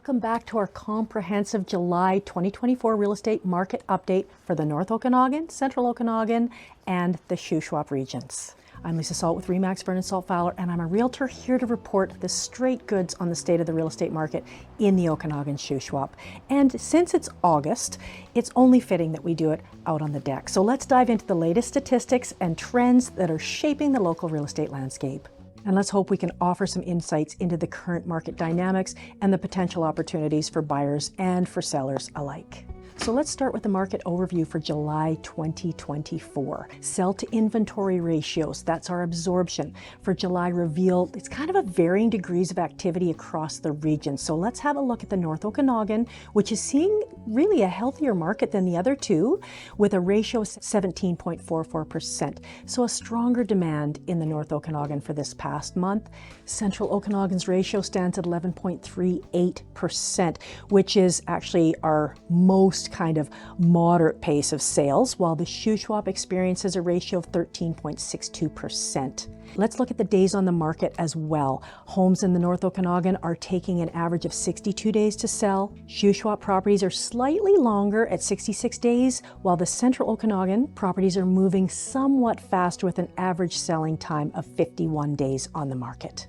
Welcome back to our comprehensive July 2024 real estate market update for the North Okanagan, Central Okanagan, and the Shuswap regions. I'm Lisa Salt with RE/MAX Vernon Salt Fowler, and I'm a realtor here to report the straight goods on the state of the real estate market in the Okanagan Shuswap. And since it's August, it's only fitting that we do it out on the deck. So let's dive into the latest statistics and trends that are shaping the local real estate landscape. And let's hope we can offer some insights into the current market dynamics and the potential opportunities for buyers and for sellers alike. So let's start with the market overview for July 2024. Sell to inventory ratios, that's our absorption. For July reveal, it's kind of a varying degrees of activity across the region. So let's have a look at the North Okanagan, which is seeing really a healthier market than the other two, with a ratio of 17.44%. So a stronger demand in the North Okanagan for this past month. Central Okanagan's ratio stands at 11.38%, which is actually our most kind of moderate pace of sales, while the Shuswap experiences a ratio of 13.62%. Let's look at the days on the market as well. Homes in the North Okanagan are taking an average of 62 days to sell. Shuswap properties are slightly longer at 66 days, while the Central Okanagan properties are moving somewhat faster with an average selling time of 51 days on the market.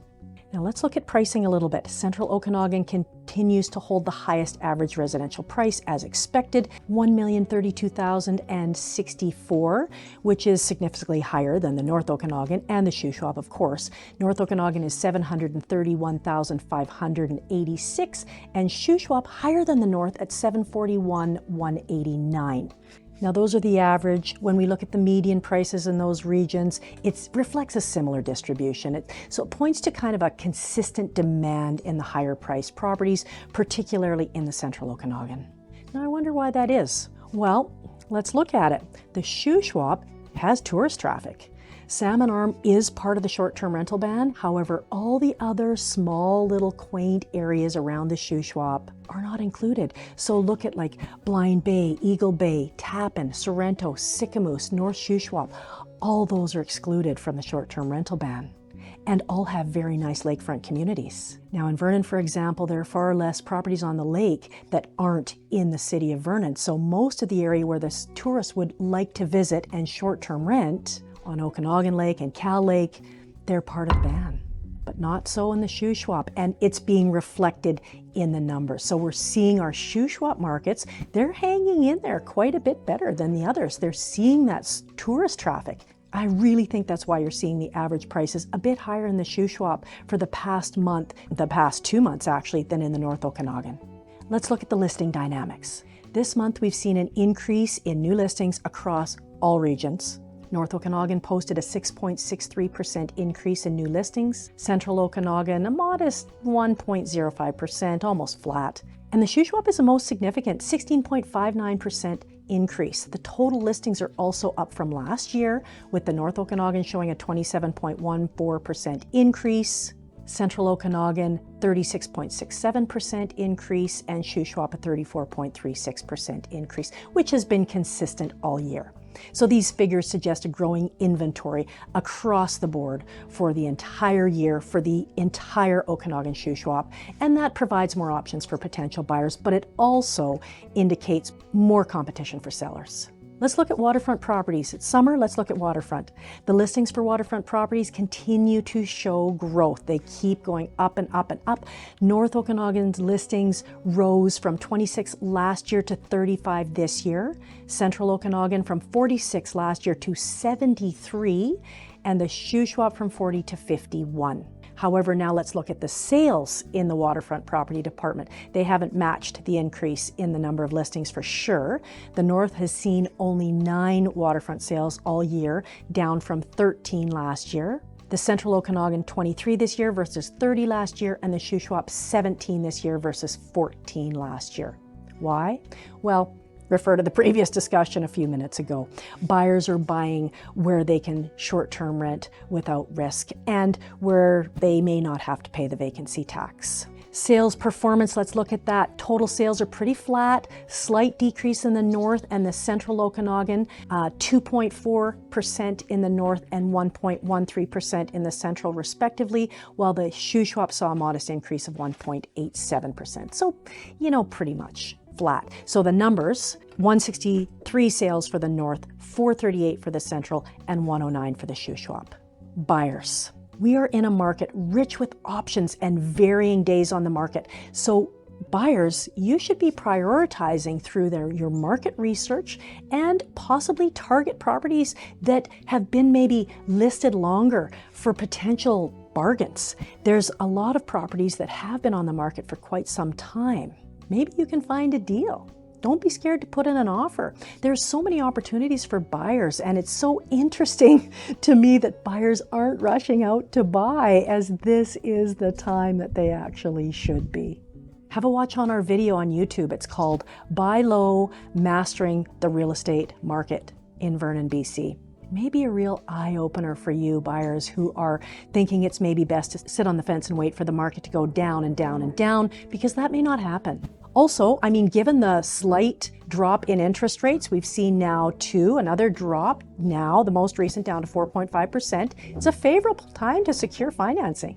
Now let's look at pricing a little bit. Central Okanagan continues to hold the highest average residential price as expected, $1,032,064, which is significantly higher than the North Okanagan and the Shuswap, of course. North Okanagan is $731,586 and Shuswap higher than the North at $741,189. Now those are the average. When we look at the median prices in those regions, it reflects a similar distribution. So it points to kind of a consistent demand in the higher priced properties, particularly in the Central Okanagan. Now I wonder why that is. Well, let's look at it. The Shuswap has tourist traffic. Salmon Arm is part of the short-term rental ban. However, all the other small little quaint areas around the Shuswap are not included. So look at like Blind Bay, Eagle Bay, Tappan, Sorrento, Sicamous, North Shuswap. All those are excluded from the short-term rental ban and all have very nice lakefront communities. Now in Vernon, for example, there are far less properties on the lake that aren't in the city of Vernon. So most of the area where the tourists would like to visit and short-term rent on Okanagan Lake and Cal Lake, they're part of the ban, but not so in the Shuswap, and it's being reflected in the numbers. So we're seeing our Shuswap markets, they're hanging in there quite a bit better than the others. They're seeing that tourist traffic. I really think that's why you're seeing the average prices a bit higher in the Shuswap for the past month, the past 2 months actually, than in the North Okanagan. Let's look at the listing dynamics. This month we've seen an increase in new listings across all regions. North Okanagan posted a 6.63% increase in new listings. Central Okanagan, a modest 1.05%, almost flat. And the Shuswap is the most significant, 16.59% increase. The total listings are also up from last year, with the North Okanagan showing a 27.14% increase. Central Okanagan, 36.67% increase, and Shuswap a 34.36% increase, which has been consistent all year. So these figures suggest a growing inventory across the board for the entire year, for the entire Okanagan Shuswap, and that provides more options for potential buyers, but it also indicates more competition for sellers. Let's look at waterfront properties. It's summer, let's look at waterfront. The listings for waterfront properties continue to show growth. They keep going up and up and up. North Okanagan's listings rose from 26 last year to 35 this year. Central Okanagan from 46 last year to 73, and the Shuswap from 40 to 51. However, now let's look at the sales in the waterfront property department. They haven't matched the increase in the number of listings for sure. The North has seen only 9 waterfront sales all year, down from 13 last year. The Central Okanagan 23 this year versus 30 last year, and the Shuswap 17 this year versus 14 last year. Why? Well, refer to the previous discussion a few minutes ago. Buyers are buying where they can short-term rent without risk and where they may not have to pay the vacancy tax. Sales performance, let's look at that. Total sales are pretty flat, slight decrease in the north and the central Okanagan, 2.4% in the north and 1.13% in the central respectively, while the Shuswap saw a modest increase of 1.87%. So, pretty much flat. So the numbers, 163 sales for the north, 438 for the central, and 109 for the Shuswap. Buyers. We are in a market rich with options and varying days on the market. So buyers, you should be prioritizing through your market research and possibly target properties that have been maybe listed longer for potential bargains. There's a lot of properties that have been on the market for quite some time. Maybe you can find a deal. Don't be scared to put in an offer. There's so many opportunities for buyers, and it's so interesting to me that buyers aren't rushing out to buy, as this is the time that they actually should be. Have a watch on our video on YouTube. It's called Buy Low, Mastering the Real Estate Market in Vernon, BC. Maybe a real eye-opener for you buyers who are thinking it's maybe best to sit on the fence and wait for the market to go down and down and down, because that may not happen. Also, given the slight drop in interest rates, we've seen now another drop now, the most recent down to 4.5%. It's a favorable time to secure financing.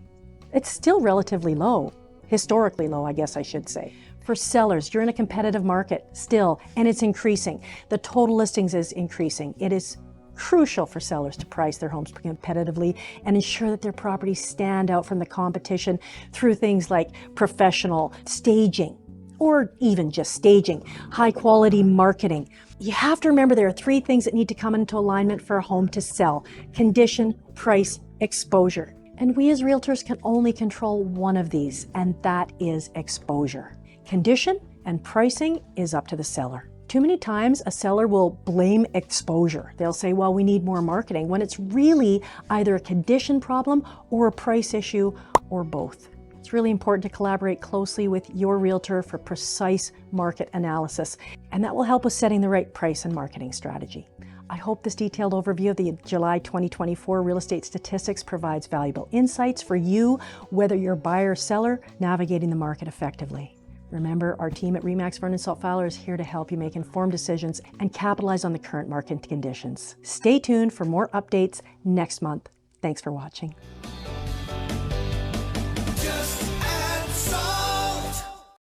It's still relatively low, historically low, I guess I should say. For sellers, you're in a competitive market still, and it's increasing. The total listings is increasing. It is crucial for sellers to price their homes competitively and ensure that their properties stand out from the competition through things like professional staging, or even just staging, high quality marketing. You have to remember there are three things that need to come into alignment for a home to sell: condition, price, exposure. And we as realtors can only control one of these, and that is exposure. Condition and pricing is up to the seller. Too many times a seller will blame exposure. They'll say, well, we need more marketing, when it's really either a condition problem or a price issue, or both. It's really important to collaborate closely with your realtor for precise market analysis, and that will help with setting the right price and marketing strategy. I hope this detailed overview of the July 2024 real estate statistics provides valuable insights for you, whether you're buyer or seller, navigating the market effectively. Remember, our team at RE/MAX Vernon Fowler is here to help you make informed decisions and capitalize on the current market conditions. Stay tuned for more updates next month. Thanks for watching.